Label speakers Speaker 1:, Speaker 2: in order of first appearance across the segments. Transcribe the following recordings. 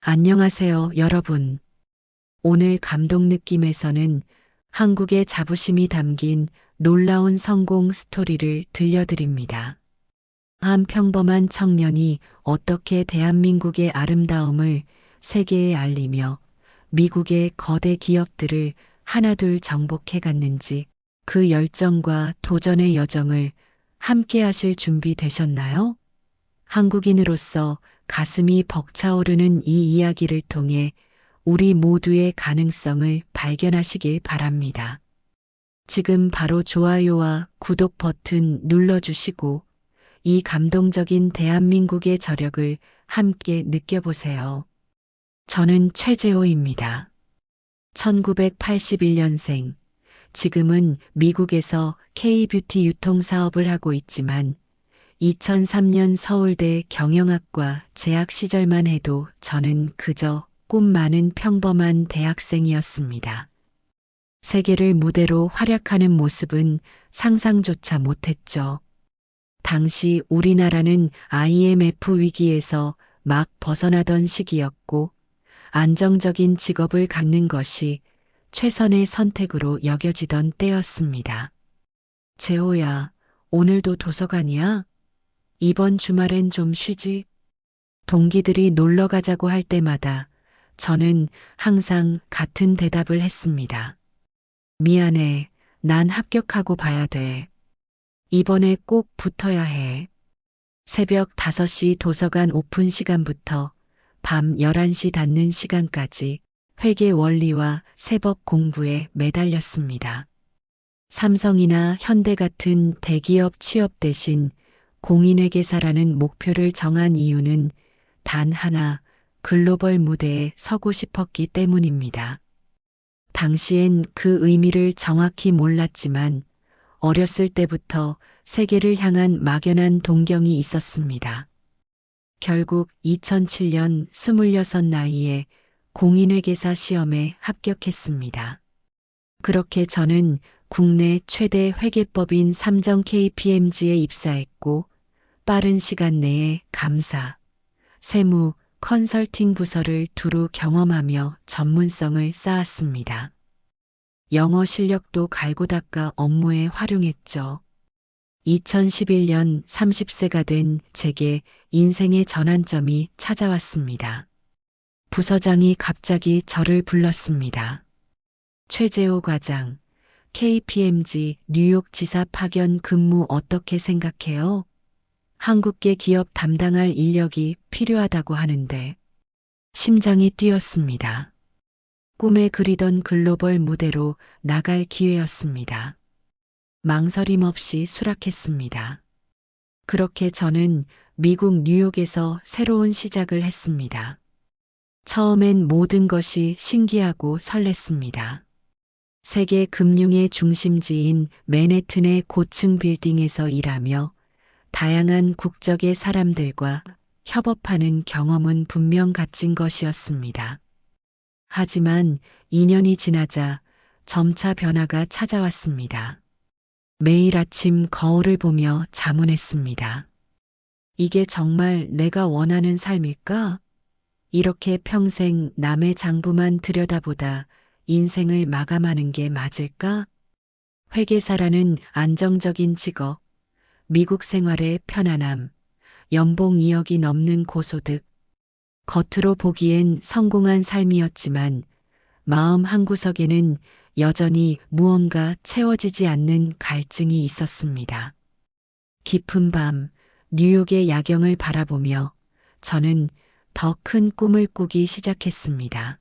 Speaker 1: 안녕하세요, 여러분. 오늘 감동 느낌에서는 한국의 자부심이 담긴 놀라운 성공 스토리를 들려드립니다. 한 평범한 청년이 어떻게 대한민국의 아름다움을 세계에 알리며 미국의 거대 기업들을 하나둘 정복해 갔는지 그 열정과 도전의 여정을 함께 하실 준비 되셨나요? 한국인으로서 가슴이 벅차오르는 이 이야기를 통해 우리 모두의 가능성을 발견하시길 바랍니다. 지금 바로 좋아요와 구독 버튼 눌러주시고 이 감동적인 대한민국의 저력을 함께 느껴보세요. 저는 최재호입니다. 1981년생, 지금은 미국에서 K-뷰티 유통 사업을 하고 있지만 2003년 서울대 경영학과 재학 시절만 해도 저는 그저 꿈 많은 평범한 대학생이었습니다. 세계를 무대로 활약하는 모습은 상상조차 못했죠. 당시 우리나라는 IMF 위기에서 막 벗어나던 시기였고 안정적인 직업을 갖는 것이 최선의 선택으로 여겨지던 때였습니다. 재호야, 오늘도 도서관이야? 이번 주말엔 좀 쉬지? 동기들이 놀러 가자고 할 때마다 저는 항상 같은 대답을 했습니다. 미안해. 난 합격하고 봐야 돼. 이번에 꼭 붙어야 해. 새벽 5시 도서관 오픈 시간부터 밤 11시 닫는 시간까지 회계 원리와 세법 공부에 매달렸습니다. 삼성이나 현대 같은 대기업 취업 대신 공인회계사라는 목표를 정한 이유는 단 하나, 글로벌 무대에 서고 싶었기 때문입니다. 당시엔 그 의미를 정확히 몰랐지만 어렸을 때부터 세계를 향한 막연한 동경이 있었습니다. 결국 2007년 26 나이에 공인회계사 시험에 합격했습니다. 그렇게 저는 국내 최대 회계법인 삼정 KPMG에 입사했고 빠른 시간 내에 감사, 세무, 컨설팅 부서를 두루 경험하며 전문성을 쌓았습니다. 영어 실력도 갈고 닦아 업무에 활용했죠. 2011년 30세가 된 제게 인생의 전환점이 찾아왔습니다. 부서장이 갑자기 저를 불렀습니다. 최재호 과장, KPMG 뉴욕 지사 파견 근무 어떻게 생각해요? 한국계 기업 담당할 인력이 필요하다고 하는데 심장이 뛰었습니다. 꿈에 그리던 글로벌 무대로 나갈 기회였습니다. 망설임 없이 수락했습니다. 그렇게 저는 미국 뉴욕에서 새로운 시작을 했습니다. 처음엔 모든 것이 신기하고 설렜습니다. 세계 금융의 중심지인 맨해튼의 고층 빌딩에서 일하며 다양한 국적의 사람들과 협업하는 경험은 분명 값진 것이었습니다. 하지만 2년이 지나자 점차 변화가 찾아왔습니다. 매일 아침 거울을 보며 자문했습니다. 이게 정말 내가 원하는 삶일까? 이렇게 평생 남의 장부만 들여다보다 인생을 마감하는 게 맞을까? 회계사라는 안정적인 직업, 미국 생활의 편안함, 연봉 2억이 넘는 고소득, 겉으로 보기엔 성공한 삶이었지만 마음 한구석에는 여전히 무언가 채워지지 않는 갈증이 있었습니다. 깊은 밤 뉴욕의 야경을 바라보며 저는 더 큰 꿈을 꾸기 시작했습니다.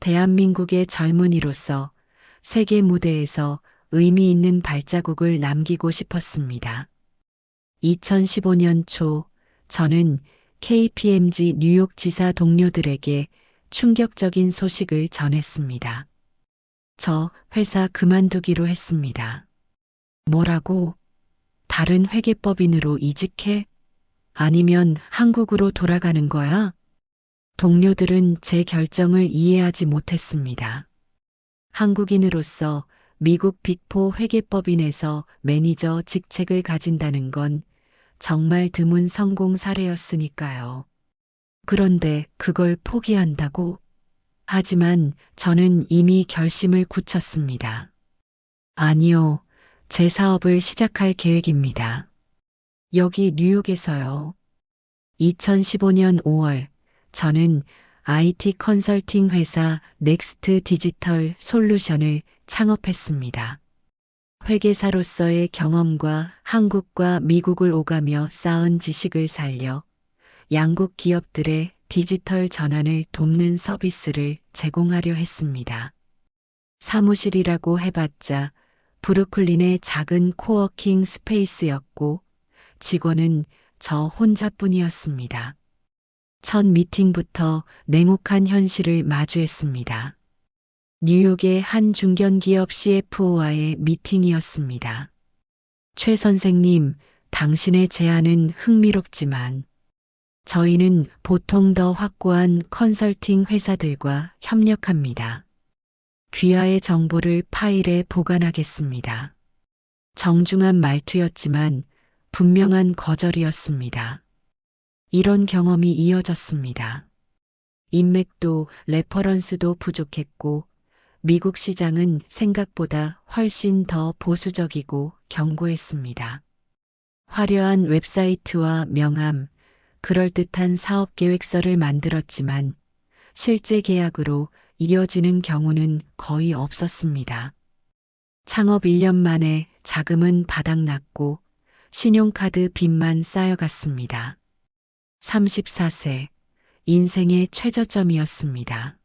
Speaker 1: 대한민국의 젊은이로서 세계 무대에서 의미 있는 발자국을 남기고 싶었습니다. 2015년 초 저는 KPMG 뉴욕 지사 동료들에게 충격적인 소식을 전했습니다. 저 회사 그만두기로 했습니다. 뭐라고? 다른 회계법인으로 이직해? 아니면 한국으로 돌아가는 거야? 동료들은 제 결정을 이해하지 못했습니다. 한국인으로서 미국 빅4 회계법인에서 매니저 직책을 가진다는 건 정말 드문 성공 사례였으니까요. 그런데 그걸 포기한다고? 하지만 저는 이미 결심을 굳혔습니다. 아니요, 제 사업을 시작할 계획입니다. 여기 뉴욕에서요. 2015년 5월, 저는 IT 컨설팅 회사 넥스트 디지털 솔루션을 창업했습니다. 회계사로서의 경험과 한국과 미국을 오가며 쌓은 지식을 살려 양국 기업들의 디지털 전환을 돕는 서비스를 제공하려 했습니다. 사무실이라고 해봤자 브루클린의 작은 코워킹 스페이스였고 직원은 저 혼자뿐이었습니다. 첫 미팅부터 냉혹한 현실을 마주했습니다. 뉴욕의 한 중견기업 CFO와의 미팅이었습니다. 최 선생님, 당신의 제안은 흥미롭지만 저희는 보통 더 확고한 컨설팅 회사들과 협력합니다. 귀하의 정보를 파일에 보관하겠습니다. 정중한 말투였지만 분명한 거절이었습니다. 이런 경험이 이어졌습니다. 인맥도 레퍼런스도 부족했고 미국 시장은 생각보다 훨씬 더 보수적이고 견고했습니다. 화려한 웹사이트와 명함, 그럴듯한 사업 계획서를 만들었지만 실제 계약으로 이어지는 경우는 거의 없었습니다. 창업 1년 만에 자금은 바닥났고 신용카드 빚만 쌓여갔습니다. 34세, 인생의 최저점이었습니다.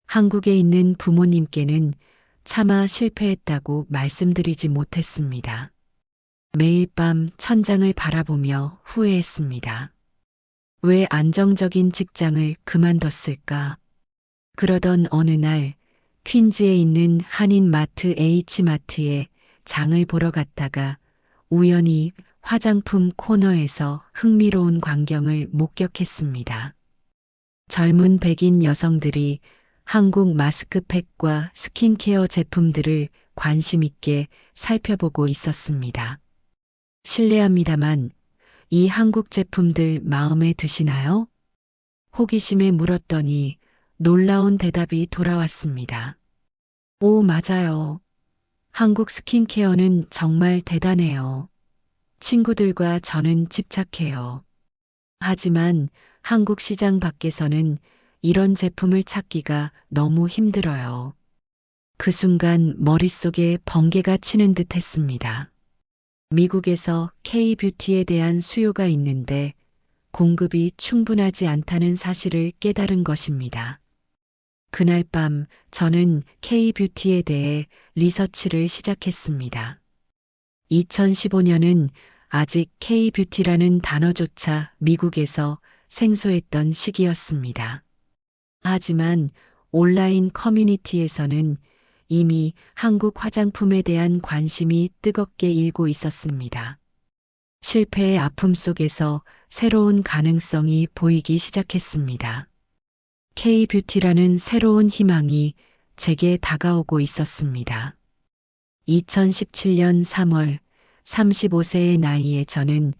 Speaker 1: 한국에 있는 부모님께는 차마 실패했다고 말씀드리지 못했습니다. 매일 밤 천장을 바라보며 후회했습니다. 왜 안정적인 직장을 그만뒀을까? 그러던 어느 날 퀸즈에 있는 한인마트 H마트에 장을 보러 갔다가 우연히 화장품 코너에서 흥미로운 광경을 목격했습니다. 젊은 백인 여성들이 한국 마스크팩과 스킨케어 제품들을 관심 있게 살펴보고 있었습니다. 실례합니다만 이 한국 제품들 마음에 드시나요? 호기심에 물었더니 놀라운 대답이 돌아왔습니다. 오, 맞아요. 한국 스킨케어는 정말 대단해요. 친구들과 저는 집착해요. 하지만 한국 시장 밖에서는 이런 제품을 찾기가 너무 힘들어요. 그 순간 머릿속에 번개가 치는 듯 했습니다. 미국에서 K-뷰티에 대한 수요가 있는데 공급이 충분하지 않다는 사실을 깨달은 것입니다. 그날 밤 저는 K-뷰티에 대해 리서치를 시작했습니다. 2015년은 아직 K-뷰티라는 단어조차 미국에서 생소했던 시기였습니다. 하지만 온라인 커뮤니티에서는 이미 한국 화장품에 대한 관심이 뜨겁게 일고 있었습니다. 실패의 아픔 속에서 새로운 가능성이 보이기 시작했습니다. K-뷰티라는 새로운 희망이 제게 다가오고 있었습니다. 2017년 3월 35세의 나이에 저는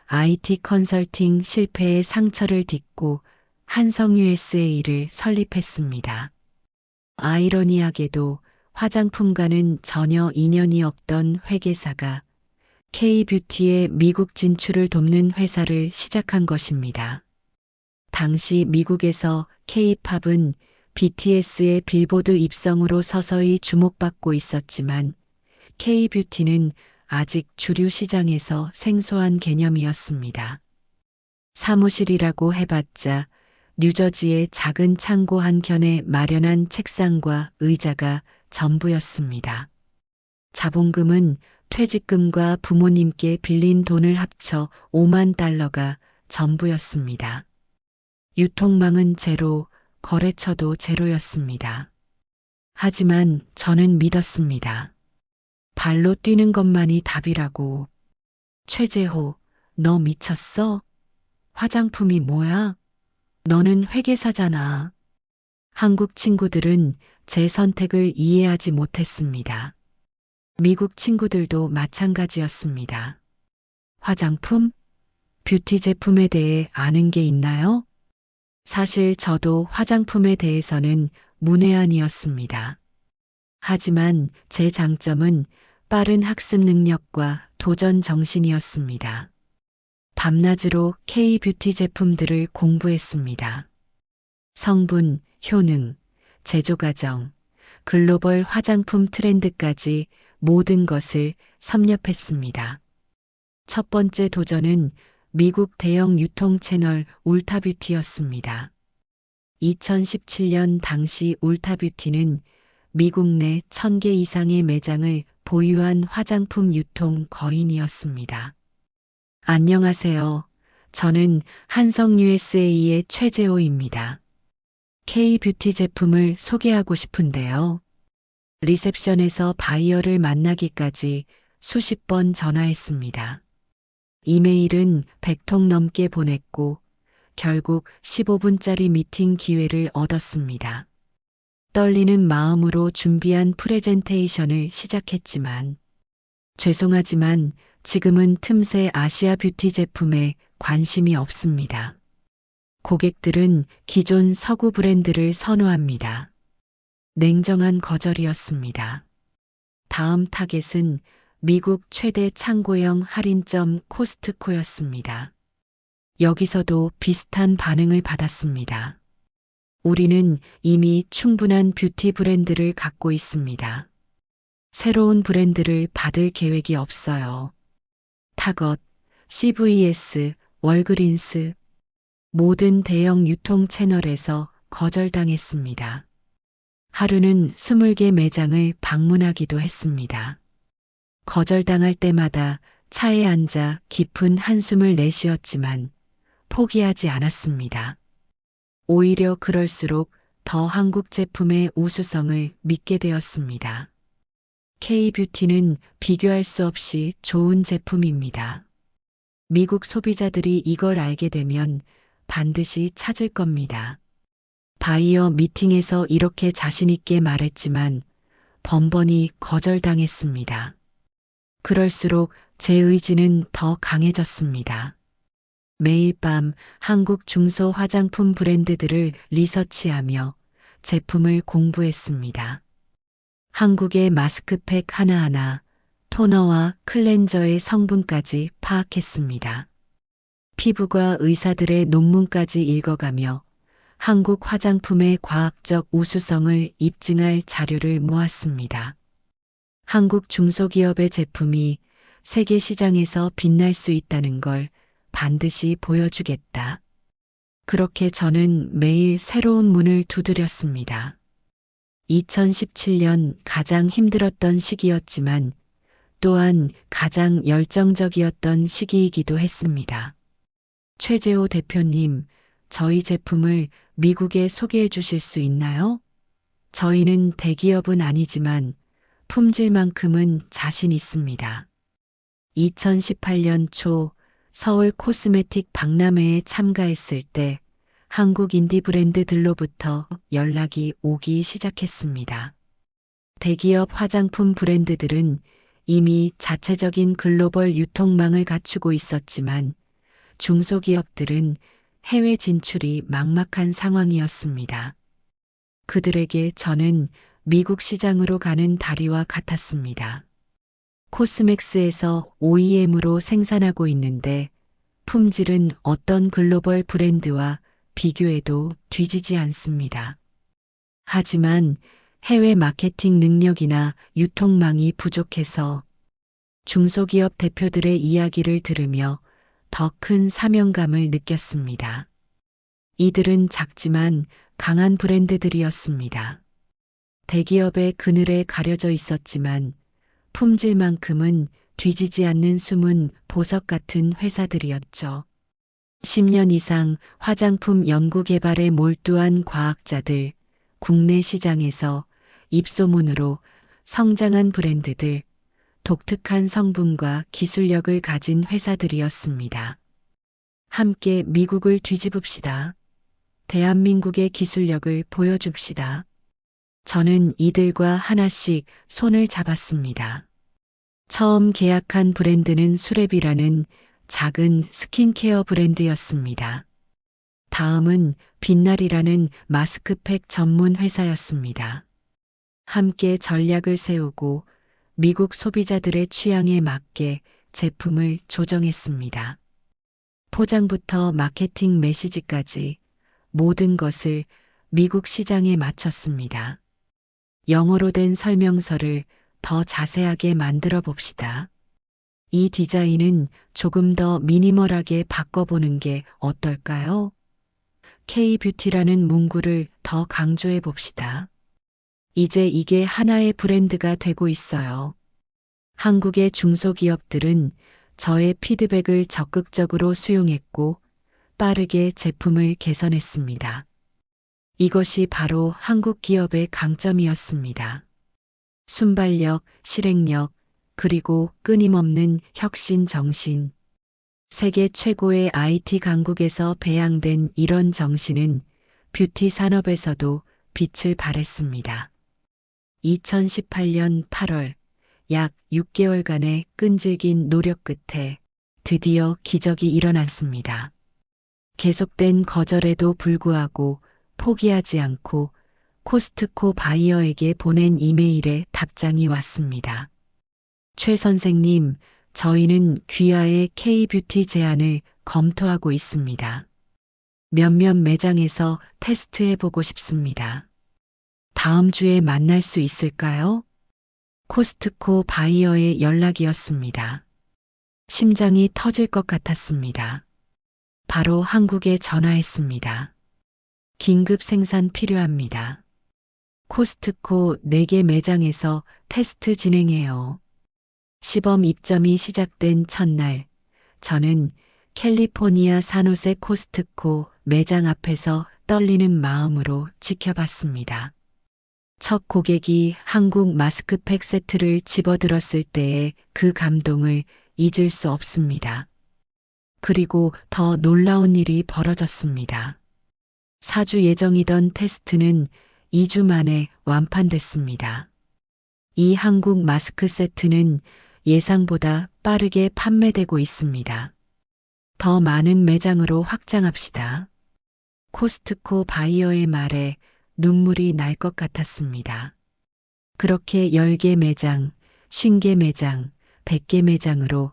Speaker 1: IT 컨설팅 실패의 상처를 딛고 한성 USA를 설립했습니다. 아이러니하게도 화장품과는 전혀 인연이 없던 회계사가 K-뷰티의 미국 진출을 돕는 회사를 시작한 것입니다. 당시 미국에서 K-팝은 BTS의 빌보드 입성으로 서서히 주목받고 있었지만 K-뷰티는 아직 주류 시장에서 생소한 개념이었습니다. 사무실이라고 해봤자 뉴저지의 작은 창고 한켠에 마련한 책상과 의자가 전부였습니다. 자본금은 퇴직금과 부모님께 빌린 돈을 합쳐 5만 달러가 전부였습니다. 유통망은 제로, 거래처도 제로였습니다. 하지만 저는 믿었습니다. 발로 뛰는 것만이 답이라고. 최재호, 너 미쳤어? 화장품이 뭐야? 너는 회계사잖아. 한국 친구들은 제 선택을 이해하지 못했습니다. 미국 친구들도 마찬가지였습니다. 화장품? 뷰티 제품에 대해 아는 게 있나요? 사실 저도 화장품에 대해서는 문외한이었습니다. 하지만 제 장점은 빠른 학습 능력과 도전 정신이었습니다. 밤낮으로 K-뷰티 제품들을 공부했습니다. 성분, 효능, 제조 과정, 글로벌 화장품 트렌드까지 모든 것을 섭렵했습니다. 첫 번째 도전은 미국 대형 유통 채널 울타뷰티였습니다. 2017년 당시 울타뷰티는 미국 내 1000개 이상의 매장을 보유한 화장품 유통 거인이었습니다. 안녕하세요. 저는 한성 USA의 최재호입니다. K-뷰티 제품을 소개하고 싶은데요. 리셉션에서 바이어를 만나기까지 수십 번 전화했습니다. 이메일은 100통 넘게 보냈고 결국 15분짜리 미팅 기회를 얻었습니다. 떨리는 마음으로 준비한 프레젠테이션을 시작했지만 죄송하지만 지금은 틈새 아시아 뷰티 제품에 관심이 없습니다. 고객들은 기존 서구 브랜드를 선호합니다. 냉정한 거절이었습니다. 다음 타겟은 미국 최대 창고형 할인점 코스트코였습니다. 여기서도 비슷한 반응을 받았습니다. 우리는 이미 충분한 뷰티 브랜드를 갖고 있습니다. 새로운 브랜드를 받을 계획이 없어요. 타것, CVS, 월그린스, 모든 대형 유통 채널에서 거절당했습니다. 하루는 20개 매장을 방문하기도 했습니다. 거절당할 때마다 차에 앉아 깊은 한숨을 내쉬었지만 포기하지 않았습니다. 오히려 그럴수록 더 한국 제품의 우수성을 믿게 되었습니다. K-뷰티는 비교할 수 없이 좋은 제품입니다. 미국 소비자들이 이걸 알게 되면 반드시 찾을 겁니다. 바이어 미팅에서 이렇게 자신있게 말했지만 번번이 거절당했습니다. 그럴수록 제 의지는 더 강해졌습니다. 매일 밤 한국 중소 화장품 브랜드들을 리서치하며 제품을 공부했습니다. 한국의 마스크팩 하나하나, 토너와 클렌저의 성분까지 파악했습니다. 피부과 의사들의 논문까지 읽어가며 한국 화장품의 과학적 우수성을 입증할 자료를 모았습니다. 한국 중소기업의 제품이 세계 시장에서 빛날 수 있다는 걸 반드시 보여주겠다. 그렇게 저는 매일 새로운 문을 두드렸습니다. 2017년 가장 힘들었던 시기였지만 또한 가장 열정적이었던 시기이기도 했습니다. 최재호 대표님, 저희 제품을 미국에 소개해 주실 수 있나요? 저희는 대기업은 아니지만 품질만큼은 자신 있습니다. 2018년 초 서울 코스메틱 박람회에 참가했을 때 한국 인디 브랜드들로부터 연락이 오기 시작했습니다. 대기업 화장품 브랜드들은 이미 자체적인 글로벌 유통망을 갖추고 있었지만 중소기업들은 해외 진출이 막막한 상황이었습니다. 그들에게 저는 미국 시장으로 가는 다리와 같았습니다. 코스맥스에서 OEM으로 생산하고 있는데 품질은 어떤 글로벌 브랜드와 비교해도 뒤지지 않습니다. 하지만 해외 마케팅 능력이나 유통망이 부족해서 중소기업 대표들의 이야기를 들으며 더 큰 사명감을 느꼈습니다. 이들은 작지만 강한 브랜드들이었습니다. 대기업의 그늘에 가려져 있었지만 품질만큼은 뒤지지 않는 숨은 보석 같은 회사들이었죠. 10년 이상 화장품 연구개발에 몰두한 과학자들, 국내 시장에서 입소문으로 성장한 브랜드들, 독특한 성분과 기술력을 가진 회사들이었습니다. 함께 미국을 뒤집읍시다. 대한민국의 기술력을 보여줍시다. 저는 이들과 하나씩 손을 잡았습니다. 처음 계약한 브랜드는 수랩이라는 작은 스킨케어 브랜드였습니다. 다음은 빛날이라는 마스크팩 전문 회사였습니다. 함께 전략을 세우고 미국 소비자들의 취향에 맞게 제품을 조정했습니다. 포장부터 마케팅 메시지까지 모든 것을 미국 시장에 맞췄습니다. 영어로 된 설명서를 더 자세하게 만들어 봅시다. 이 디자인은 조금 더 미니멀하게 바꿔보는 게 어떨까요? K-뷰티라는 문구를 더 강조해 봅시다. 이제 이게 하나의 브랜드가 되고 있어요. 한국의 중소기업들은 저의 피드백을 적극적으로 수용했고 빠르게 제품을 개선했습니다. 이것이 바로 한국 기업의 강점이었습니다. 순발력, 실행력, 그리고 끊임없는 혁신 정신. 세계 최고의 IT 강국에서 배양된 이런 정신은 뷰티 산업에서도 빛을 발했습니다. 2018년 8월, 약 6개월간의 끈질긴 노력 끝에 드디어 기적이 일어났습니다. 계속된 거절에도 불구하고 포기하지 않고 코스트코 바이어에게 보낸 이메일에 답장이 왔습니다. 최 선생님, 저희는 귀하의 K-뷰티 제안을 검토하고 있습니다. 몇몇 매장에서 테스트해보고 싶습니다. 다음 주에 만날 수 있을까요? 코스트코 바이어의 연락이었습니다. 심장이 터질 것 같았습니다. 바로 한국에 전화했습니다. 긴급 생산 필요합니다. 코스트코 4개 매장에서 테스트 진행해요. 시범 입점이 시작된 첫날, 저는 캘리포니아 산호세 코스트코 매장 앞에서 떨리는 마음으로 지켜봤습니다. 첫 고객이 한국 마스크팩 세트를 집어들었을 때의 그 감동을 잊을 수 없습니다. 그리고 더 놀라운 일이 벌어졌습니다. 4주 예정이던 테스트는 2주 만에 완판됐습니다. 이 한국 마스크 세트는 예상보다 빠르게 판매되고 있습니다. 더 많은 매장으로 확장합시다. 코스트코 바이어의 말에 눈물이 날 것 같았습니다. 그렇게 10개 매장, 50개 매장, 100개 매장으로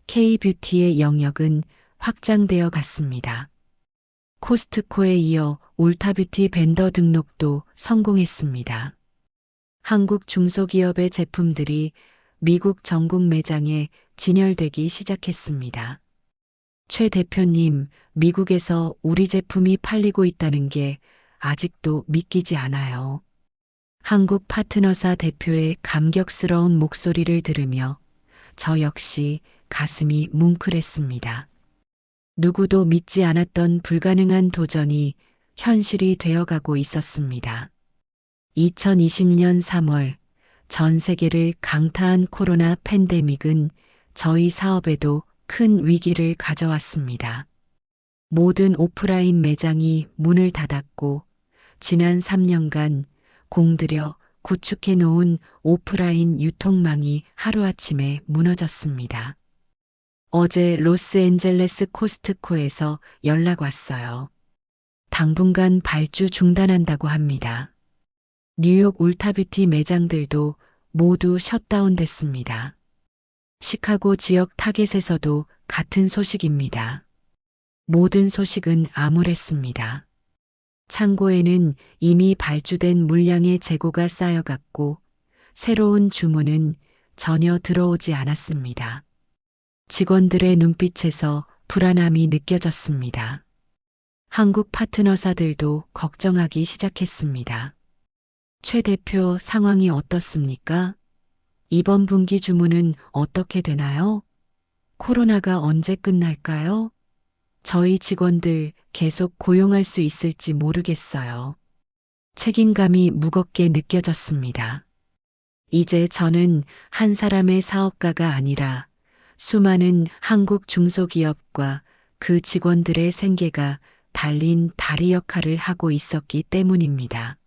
Speaker 1: K-뷰티의 영역은 확장되어 갔습니다. 코스트코에 이어 울타뷰티 벤더 등록도 성공했습니다. 한국 중소기업의 제품들이 미국 전국 매장에 진열되기 시작했습니다. 최 대표님, 미국에서 우리 제품이 팔리고 있다는 게 아직도 믿기지 않아요. 한국 파트너사 대표의 감격스러운 목소리를 들으며 저 역시 가슴이 뭉클했습니다. 누구도 믿지 않았던 불가능한 도전이 현실이 되어가고 있었습니다. 2020년 3월 전 세계를 강타한 코로나 팬데믹은 저희 사업에도 큰 위기를 가져왔습니다. 모든 오프라인 매장이 문을 닫았고 지난 3년간 공들여 구축해 놓은 오프라인 유통망이 하루아침에 무너졌습니다. 어제 로스앤젤레스 코스트코에서 연락 왔어요. 당분간 발주 중단한다고 합니다. 뉴욕 울타뷰티 매장들도 모두 셧다운됐습니다. 시카고 지역 타겟에서도 같은 소식입니다. 모든 소식은 암울했습니다. 창고에는 이미 발주된 물량의 재고가 쌓여갔고 새로운 주문은 전혀 들어오지 않았습니다. 직원들의 눈빛에서 불안함이 느껴졌습니다. 한국 파트너사들도 걱정하기 시작했습니다. 최 대표 상황이 어떻습니까? 이번 분기 주문은 어떻게 되나요? 코로나가 언제 끝날까요? 저희 직원들 계속 고용할 수 있을지 모르겠어요. 책임감이 무겁게 느껴졌습니다. 이제 저는 한 사람의 사업가가 아니라 수많은 한국 중소기업과 그 직원들의 생계가 달린 다리 역할을 하고 있었기 때문입니다.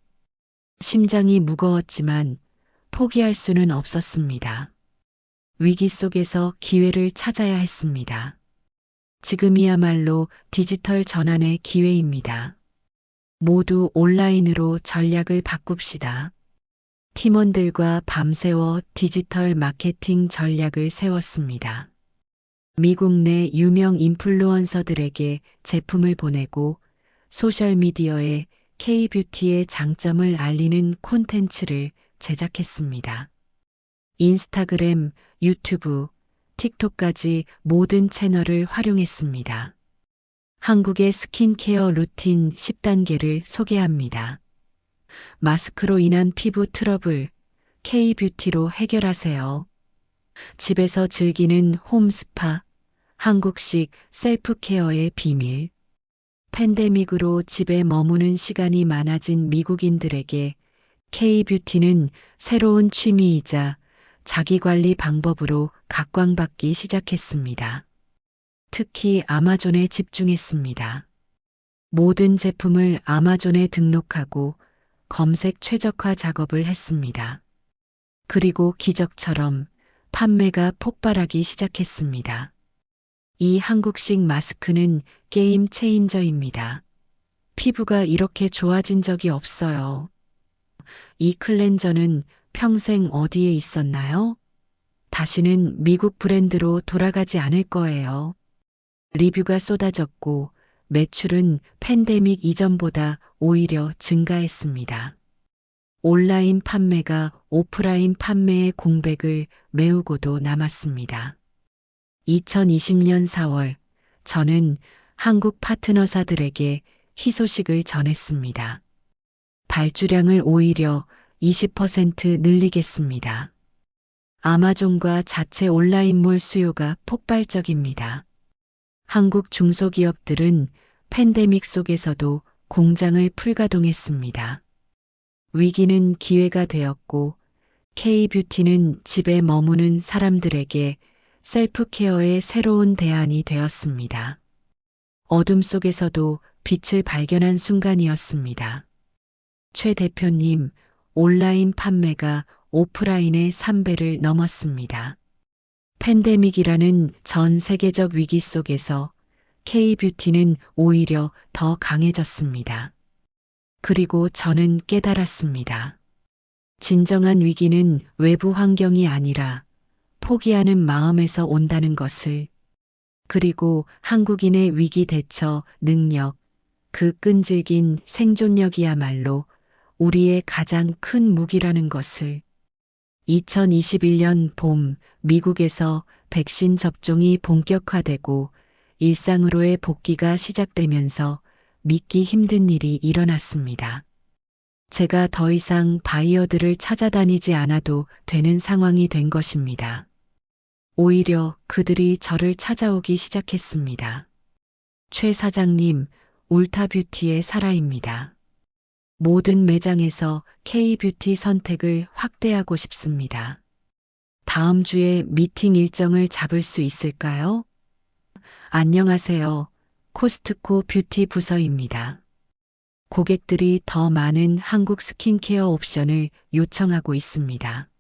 Speaker 1: 심장이 무거웠지만 포기할 수는 없었습니다. 위기 속에서 기회를 찾아야 했습니다. 지금이야말로 디지털 전환의 기회입니다. 모두 온라인으로 전략을 바꿉시다. 팀원들과 밤새워 디지털 마케팅 전략을 세웠습니다. 미국 내 유명 인플루언서들에게 제품을 보내고 소셜미디어에 K뷰티의 장점을 알리는 콘텐츠를 제작했습니다. 인스타그램, 유튜브, 틱톡까지 모든 채널을 활용했습니다. 한국의 스킨케어 루틴 10단계를 소개합니다. 마스크로 인한 피부 트러블, K뷰티로 해결하세요. 집에서 즐기는 홈스파, 한국식 셀프케어의 비밀. 팬데믹으로 집에 머무는 시간이 많아진 미국인들에게 K뷰티는 새로운 취미이자 자기관리 방법으로 각광받기 시작했습니다. 특히 아마존에 집중했습니다. 모든 제품을 아마존에 등록하고 검색 최적화 작업을 했습니다. 그리고 기적처럼 판매가 폭발하기 시작했습니다. 이 한국식 마스크는 게임 체인저입니다. 피부가 이렇게 좋아진 적이 없어요. 이 클렌저는 평생 어디에 있었나요? 다시는 미국 브랜드로 돌아가지 않을 거예요. 리뷰가 쏟아졌고 매출은 팬데믹 이전보다 오히려 증가했습니다. 온라인 판매가 오프라인 판매의 공백을 메우고도 남았습니다. 2020년 4월, 저는 한국 파트너사들에게 희소식을 전했습니다. 발주량을 오히려 20% 늘리겠습니다. 아마존과 자체 온라인몰 수요가 폭발적입니다. 한국 중소기업들은 팬데믹 속에서도 공장을 풀가동했습니다. 위기는 기회가 되었고 K뷰티는 집에 머무는 사람들에게 셀프케어의 새로운 대안이 되었습니다. 어둠 속에서도 빛을 발견한 순간이었습니다. 최 대표님, 온라인 판매가 오프라인의 3배를 넘었습니다. 팬데믹이라는 전 세계적 위기 속에서 K뷰티는 오히려 더 강해졌습니다. 그리고 저는 깨달았습니다. 진정한 위기는 외부 환경이 아니라 포기하는 마음에서 온다는 것을. 그리고 한국인의 위기 대처 능력, 그 끈질긴 생존력이야말로 우리의 가장 큰 무기라는 것을. 2021년 봄 미국에서 백신 접종이 본격화되고 일상으로의 복귀가 시작되면서 믿기 힘든 일이 일어났습니다. 제가 더 이상 바이어들을 찾아다니지 않아도 되는 상황이 된 것입니다. 오히려 그들이 저를 찾아오기 시작했습니다. 최 사장님, 울타뷰티의 사라입니다. 모든 매장에서 K뷰티 선택을 확대하고 싶습니다. 다음 주에 미팅 일정을 잡을 수 있을까요? 안녕하세요. 코스트코 뷰티 부서입니다. 고객들이 더 많은 한국 스킨케어 옵션을 요청하고 있습니다.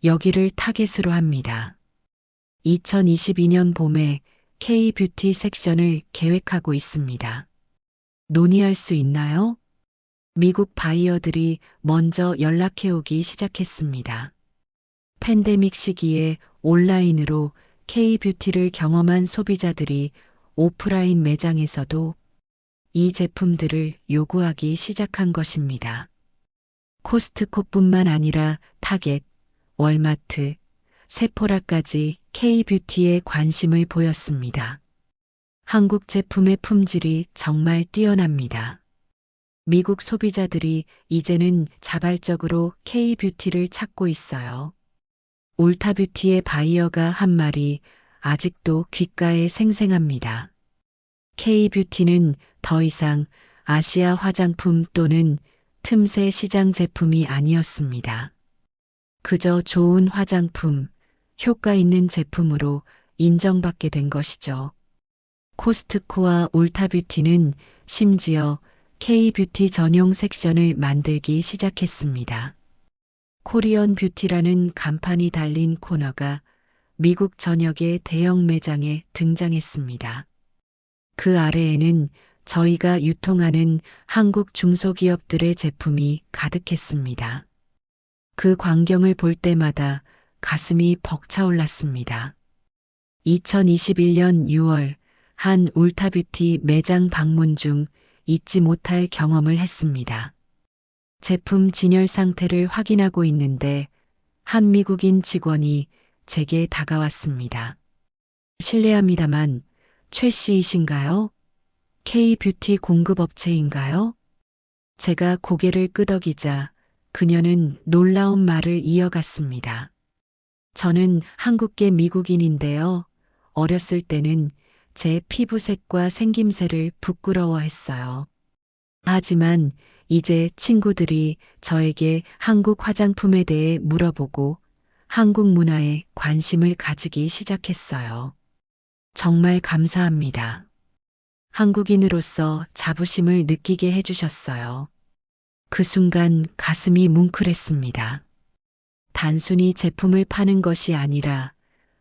Speaker 1: 여기를 타겟으로 합니다. 2022년 봄에 K뷰티 섹션을 계획하고 있습니다. 논의할 수 있나요? 미국 바이어들이 먼저 연락해오기 시작했습니다. 팬데믹 시기에 온라인으로 K뷰티를 경험한 소비자들이 오프라인 매장에서도 이 제품들을 요구하기 시작한 것입니다. 코스트코뿐만 아니라 타겟, 월마트, 세포라까지 K뷰티에 관심을 보였습니다. 한국 제품의 품질이 정말 뛰어납니다. 미국 소비자들이 이제는 자발적으로 K뷰티를 찾고 있어요. 울타뷰티의 바이어가 한 말이 아직도 귓가에 생생합니다. K뷰티는 더 이상 아시아 화장품 또는 틈새 시장 제품이 아니었습니다. 그저 좋은 화장품, 효과 있는 제품으로 인정받게 된 것이죠. 코스트코와 울타뷰티는 심지어 K뷰티 전용 섹션을 만들기 시작했습니다. 코리언 뷰티라는 간판이 달린 코너가 미국 전역의 대형 매장에 등장했습니다. 그 아래에는 저희가 유통하는 한국 중소기업들의 제품이 가득했습니다. 그 광경을 볼 때마다 가슴이 벅차올랐습니다. 2021년 6월 한 울타뷰티 매장 방문 중 잊지 못할 경험을 했습니다. 제품 진열 상태를 확인하고 있는데 한 미국인 직원이 제게 다가왔습니다. 실례합니다만 최 씨이신가요? K뷰티 공급업체인가요? 제가 고개를 끄덕이자 그녀는 놀라운 말을 이어갔습니다. 저는 한국계 미국인인데요. 어렸을 때는 제 피부색과 생김새를 부끄러워했어요. 하지만 이제 친구들이 저에게 한국 화장품에 대해 물어보고 한국 문화에 관심을 가지기 시작했어요. 정말 감사합니다. 한국인으로서 자부심을 느끼게 해주셨어요. 그 순간 가슴이 뭉클했습니다. 단순히 제품을 파는 것이 아니라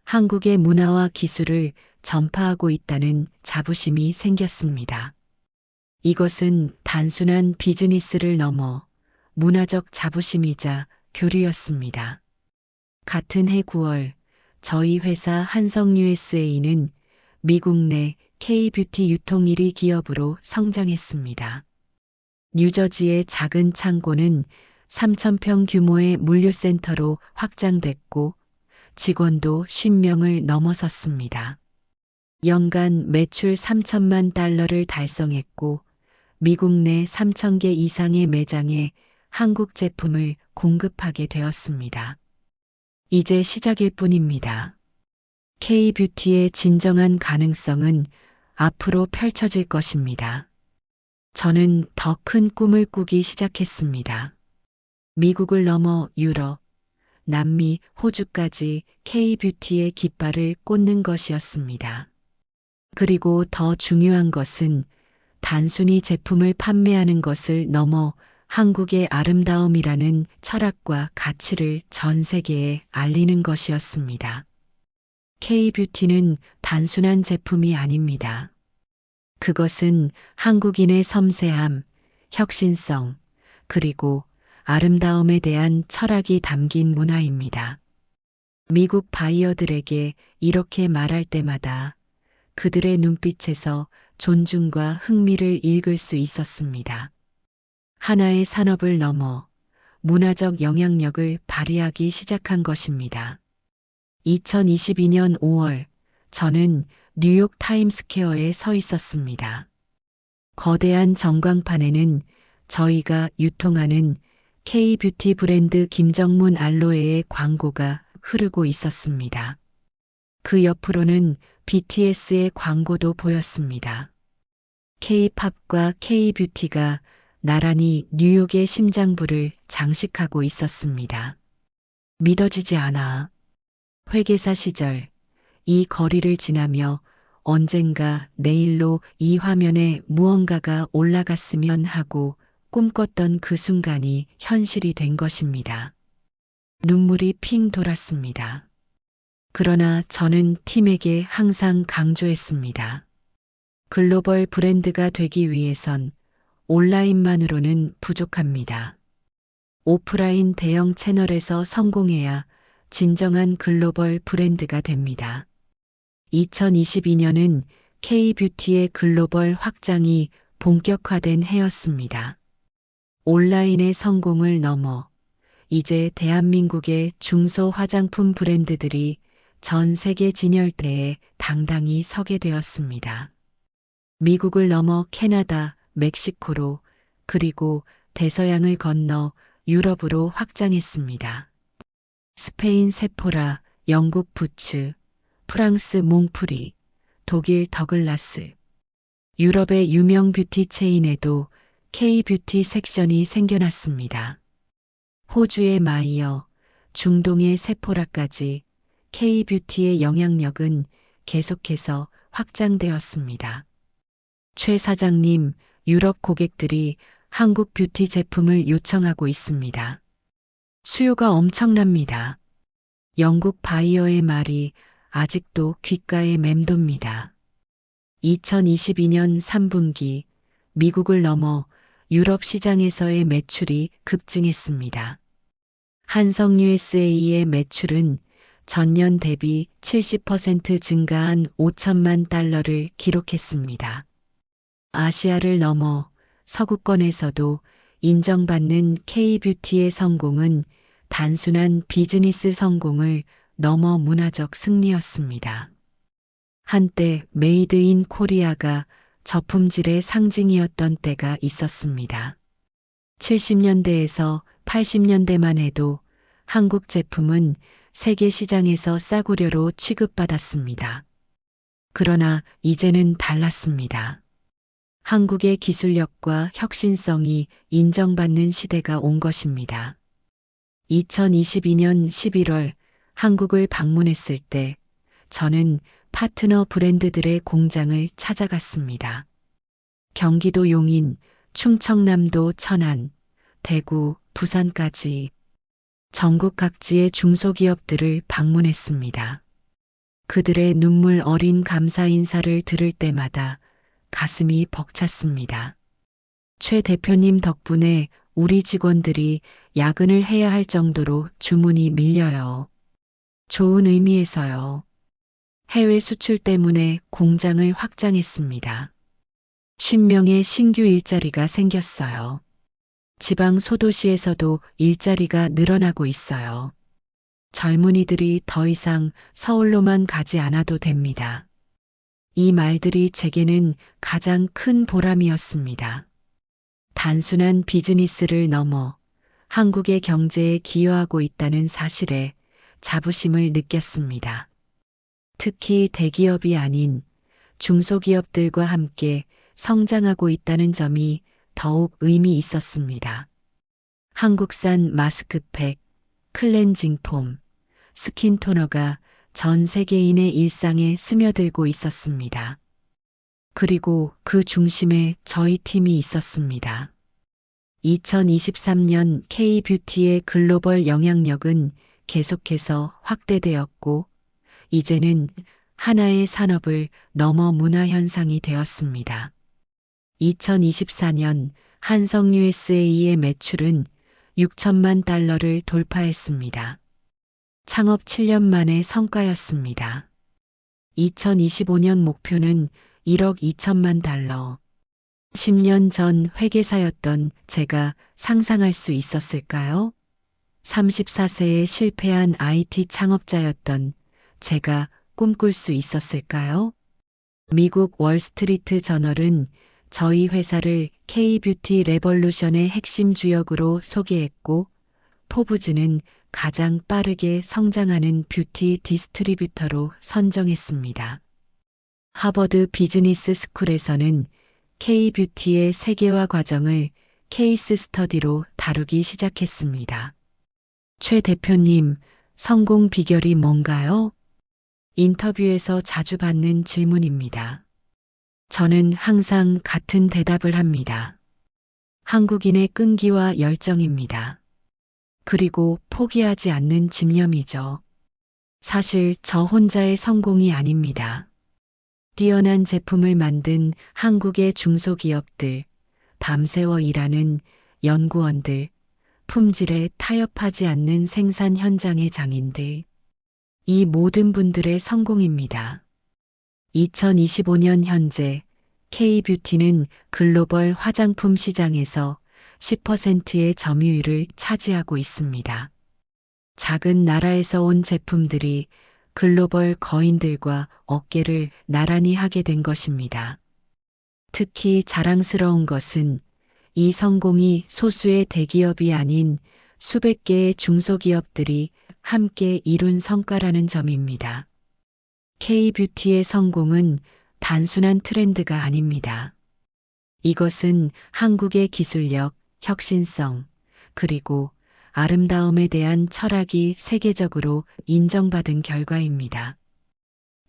Speaker 1: 한국의 문화와 기술을 전파하고 있다는 자부심이 생겼습니다. 이것은 단순한 비즈니스를 넘어 문화적 자부심이자 교류였습니다. 같은 해 9월 저희 회사 한성 USA는 미국 내 K뷰티 유통 1위 기업으로 성장했습니다. 뉴저지의 작은 창고는 3,000평 규모의 물류센터로 확장됐고 직원도 10명을 넘어섰습니다. 연간 매출 3천만 달러를 달성했고 미국 내 3,000개 이상의 매장에 한국 제품을 공급하게 되었습니다. 이제 시작일 뿐입니다. K뷰티의 진정한 가능성은 앞으로 펼쳐질 것입니다. 저는 더 큰 꿈을 꾸기 시작했습니다. 미국을 넘어 유럽, 남미, 호주까지 K뷰티의 깃발을 꽂는 것이었습니다. 그리고 더 중요한 것은 단순히 제품을 판매하는 것을 넘어 한국의 아름다움이라는 철학과 가치를 전 세계에 알리는 것이었습니다. K뷰티는 단순한 제품이 아닙니다. 그것은 한국인의 섬세함, 혁신성, 그리고 아름다움에 대한 철학이 담긴 문화입니다. 미국 바이어들에게 이렇게 말할 때마다 그들의 눈빛에서 존중과 흥미를 읽을 수 있었습니다. 하나의 산업을 넘어 문화적 영향력을 발휘하기 시작한 것입니다. 2022년 5월 저는 뉴욕 타임스퀘어에 서 있었습니다. 거대한 전광판에는 저희가 유통하는 K뷰티 브랜드 김정문 알로에의 광고가 흐르고 있었습니다. 그 옆으로는 BTS의 광고도 보였습니다. K-팝과 K뷰티가 나란히 뉴욕의 심장부를 장식하고 있었습니다. 믿어지지 않아. 회계사 시절 이 거리를 지나며 언젠가 내일로 이 화면에 무언가가 올라갔으면 하고 꿈꿨던 그 순간이 현실이 된 것입니다. 눈물이 핑 돌았습니다. 그러나 저는 팀에게 항상 강조했습니다. 글로벌 브랜드가 되기 위해선 온라인만으로는 부족합니다. 오프라인 대형 채널에서 성공해야 진정한 글로벌 브랜드가 됩니다. 2022년은 K뷰티의 글로벌 확장이 본격화된 해였습니다. 온라인의 성공을 넘어 이제 대한민국의 중소 화장품 브랜드들이 전 세계 진열대에 당당히 서게 되었습니다. 미국을 넘어 캐나다, 멕시코로 그리고 대서양을 건너 유럽으로 확장했습니다. 스페인 세포라, 영국 부츠, 프랑스 몽프리, 독일 더글라스, 유럽의 유명 뷰티 체인에도 K뷰티 섹션이 생겨났습니다. 호주의 마이어, 중동의 세포라까지 K뷰티의 영향력은 계속해서 확장되었습니다. 최 사장님, 유럽 고객들이 한국 뷰티 제품을 요청하고 있습니다. 수요가 엄청납니다. 영국 바이어의 말이 아직도 귓가에 맴돕니다. 2022년 3분기 미국을 넘어 유럽 시장에서의 매출이 급증했습니다. 한성 USA의 매출은 전년 대비 70% 증가한 5천만 달러를 기록했습니다. 아시아를 넘어 서구권에서도 인정받는 K-뷰티의 성공은 단순한 비즈니스 성공을 넘어 문화적 승리였습니다. 한때 메이드 인 코리아가 저품질의 상징이었던 때가 있었습니다. 70년대에서 80년대만 해도 한국 제품은 세계 시장에서 싸구려로 취급받았습니다. 그러나 이제는 달랐습니다. 한국의 기술력과 혁신성이 인정받는 시대가 온 것입니다. 2022년 11월 한국을 방문했을 때 저는 파트너 브랜드들의 공장을 찾아갔습니다. 경기도 용인, 충청남도 천안, 대구, 부산까지 전국 각지의 중소기업들을 방문했습니다. 그들의 눈물 어린 감사 인사를 들을 때마다 가슴이 벅찼습니다. 최 대표님 덕분에 우리 직원들이 야근을 해야 할 정도로 주문이 밀려요. 좋은 의미에서요. 해외 수출 때문에 공장을 확장했습니다. 50명의 신규 일자리가 생겼어요. 지방 소도시에서도 일자리가 늘어나고 있어요. 젊은이들이 더 이상 서울로만 가지 않아도 됩니다. 이 말들이 제게는 가장 큰 보람이었습니다. 단순한 비즈니스를 넘어 한국의 경제에 기여하고 있다는 사실에 자부심을 느꼈습니다. 특히 대기업이 아닌 중소기업들과 함께 성장하고 있다는 점이 더욱 의미 있었습니다. 한국산 마스크팩, 클렌징 폼, 스킨 토너가 전 세계인의 일상에 스며들고 있었습니다. 그리고 그 중심에 저희 팀이 있었습니다. 2023년 K-뷰티의 글로벌 영향력은 계속해서 확대되었고, 이제는 하나의 산업을 넘어 문화 현상이 되었습니다. 2024년 한성 USA의 매출은 6천만 달러를 돌파했습니다. 창업 7년 만의 성과였습니다. 2025년 목표는 1억 2천만 달러. 10년 전 회계사였던 제가 상상할 수 있었을까요? 34세에 실패한 IT 창업자였던 제가 꿈꿀 수 있었을까요? 미국 월스트리트 저널은 저희 회사를 K-뷰티 레볼루션의 핵심 주역으로 소개했고, 포브즈는 가장 빠르게 성장하는 뷰티 디스트리뷰터로 선정했습니다. 하버드 비즈니스 스쿨에서는 K-뷰티의 세계화 과정을 케이스 스터디로 다루기 시작했습니다. 최 대표님, 성공 비결이 뭔가요? 인터뷰에서 자주 받는 질문입니다. 저는 항상 같은 대답을 합니다. 한국인의 끈기와 열정입니다. 그리고 포기하지 않는 집념이죠. 사실 저 혼자의 성공이 아닙니다. 뛰어난 제품을 만든 한국의 중소기업들, 밤새워 일하는 연구원들, 품질에 타협하지 않는 생산 현장의 장인들, 이 모든 분들의 성공입니다. 2025년 현재 K-뷰티는 글로벌 화장품 시장에서 10%의 점유율을 차지하고 있습니다. 작은 나라에서 온 제품들이 글로벌 거인들과 어깨를 나란히 하게 된 것입니다. 특히 자랑스러운 것은 이 성공이 소수의 대기업이 아닌 수백 개의 중소기업들이 함께 이룬 성과라는 점입니다. K-뷰티의 성공은 단순한 트렌드가 아닙니다. 이것은 한국의 기술력, 혁신성, 그리고 아름다움에 대한 철학이 세계적으로 인정받은 결과입니다.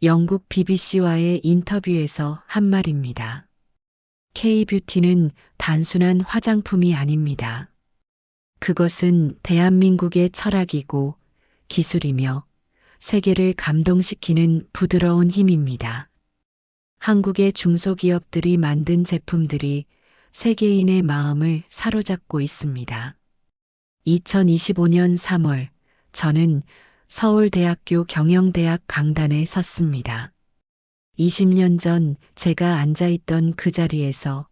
Speaker 1: 영국 BBC와의 인터뷰에서 한 말입니다. K-뷰티는 단순한 화장품이 아닙니다. 그것은 대한민국의 철학이고 기술이며 세계를 감동시키는 부드러운 힘입니다. 한국의 중소기업들이 만든 제품들이 세계인의 마음을 사로잡고 있습니다. 2025년 3월, 저는 서울대학교 경영대학 강단에 섰습니다. 20년 전 제가 앉아있던 그 자리에서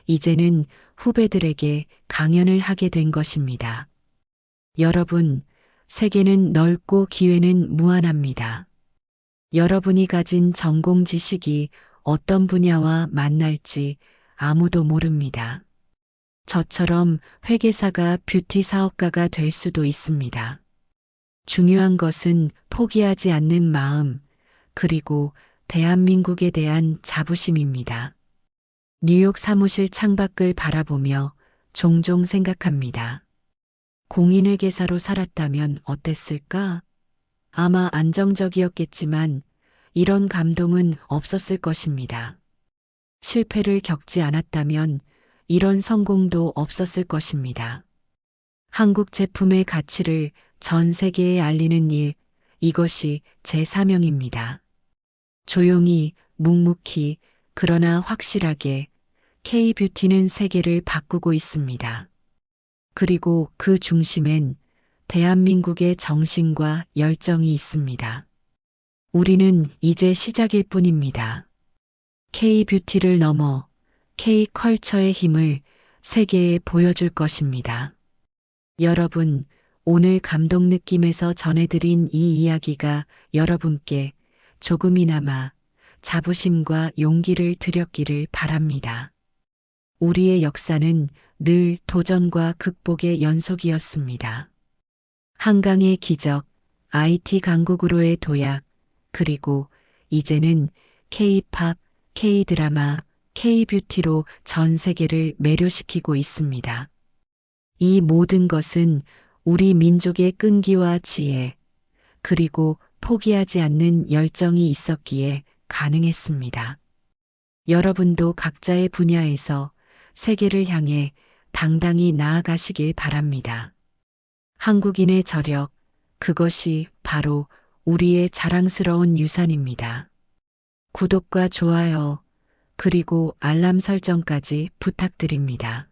Speaker 1: 이제는 후배들에게 강연을 하게 된 것입니다. 여러분, 세계는 넓고 기회는 무한합니다. 여러분이 가진 전공 지식이 어떤 분야와 만날지 아무도 모릅니다. 저처럼 회계사가 뷰티 사업가가 될 수도 있습니다. 중요한 것은 포기하지 않는 마음, 그리고 대한민국에 대한 자부심입니다. 뉴욕 사무실 창밖을 바라보며 종종 생각합니다. 공인회계사로 살았다면 어땠을까? 아마 안정적이었겠지만 이런 감동은 없었을 것입니다. 실패를 겪지 않았다면 이런 성공도 없었을 것입니다. 한국 제품의 가치를 전 세계에 알리는 일, 이것이 제 사명입니다. 조용히, 묵묵히, 그러나 확실하게 K뷰티는 세계를 바꾸고 있습니다. 그리고 그 중심엔 대한민국의 정신과 열정이 있습니다. 우리는 이제 시작일 뿐입니다. K뷰티를 넘어 K컬처의 힘을 세계에 보여줄 것입니다. 여러분, 오늘 감동 느낌에서 전해드린 이 이야기가 여러분께 조금이나마 자부심과 용기를 드렸기를 바랍니다. 우리의 역사는 늘 도전과 극복의 연속이었습니다. 한강의 기적, IT 강국으로의 도약, 그리고 이제는 K-팝, K-드라마, K-뷰티로 전 세계를 매료시키고 있습니다. 이 모든 것은 우리 민족의 끈기와 지혜, 그리고 포기하지 않는 열정이 있었기에 가능했습니다. 여러분도 각자의 분야에서 세계를 향해 당당히 나아가시길 바랍니다. 한국인의 저력, 그것이 바로 우리의 자랑스러운 유산입니다. 구독과 좋아요, 그리고 알람 설정까지 부탁드립니다.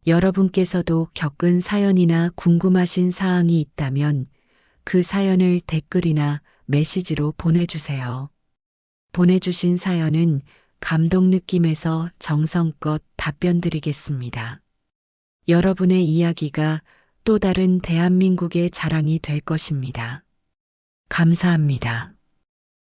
Speaker 1: 여러분께서도 겪은 사연이나 궁금하신 사항이 있다면 그 사연을 댓글이나 메시지로 보내주세요. 보내주신 사연은 감동 느낌에서 정성껏 답변 드리겠습니다. 여러분의 이야기가 또 다른 대한민국의 자랑이 될 것입니다. 감사합니다.